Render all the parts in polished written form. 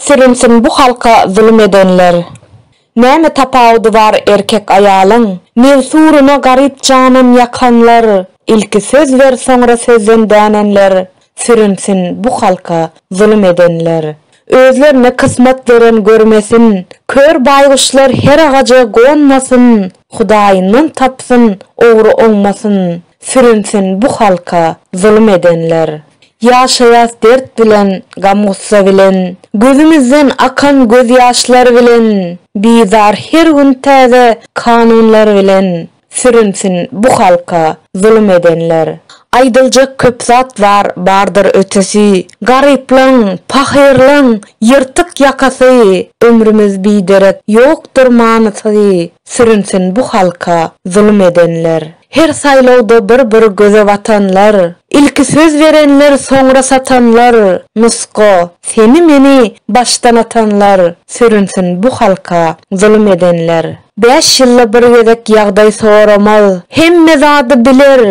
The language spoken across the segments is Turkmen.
sürünsün bu halka zulüm edenler. Näme tapawdy var erkek ayalyň, mevsuruna garyp janyn yakanlar, ilki söz ver soňra sözden dänenler, sürünsün bu halka zulüm edenler. Özlerine kısmet veren görmesin, kör baýguşlar her agaja gonmasyn, Hudaýyndan tapsyn, ogry olmasyn, sürünsün bu halka zulüm edenler. Yaşayas dert bilen, gam gussa bilen, gözümizden akan göz ýaşlar bilen, bizar her gün täze kanunlar bilen, sürünsün bu halka zulüm edenler. Aýdylja köp zat var, bardyr ötesi, garyplaň, pahyrlaň, ýyrtyk ýakasy, ömrümiz biderek ýokdur manysy, sürünsün bu halka zulüm edenler. Her saýlawda bir göze batanlar, ilki söz verenler soňra satanlar, nusko, seni meni baştan atanlar, sürünsün bu halka zulüm edenler. 5 ýylda bir gezek ýagdaý soramal, hemme zady biler,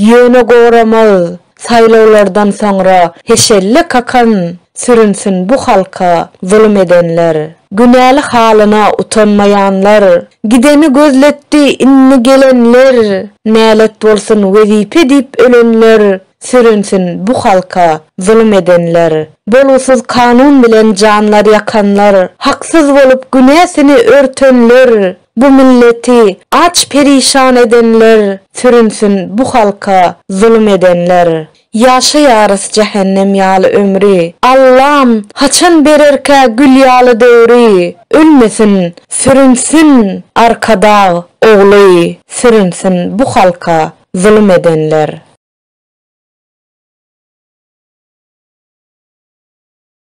ýöne goramal, saýlawlardan soňra heşelle kakan, sürünsün bu halka zulüm edenler. Günäli halyna utanmayanlar, gideni gözletdi inni gelenler, nälet bolsun wezipe dip ölenler, sürünsün bu halka zulüm edenler. Bolusuz kanun bilen janlar yakanlar, haksız bolup günäsini örtenler, bu milleti aç perişan edenler, sürünsün bu halka zulüm edenler. Yaşayarız cehennem ýaly ömri, Allah'ım haçan bererke gül ýaly döwri, ölmesin, sürünsün arkada ogly, sürünsün bu halka zulüm edenler.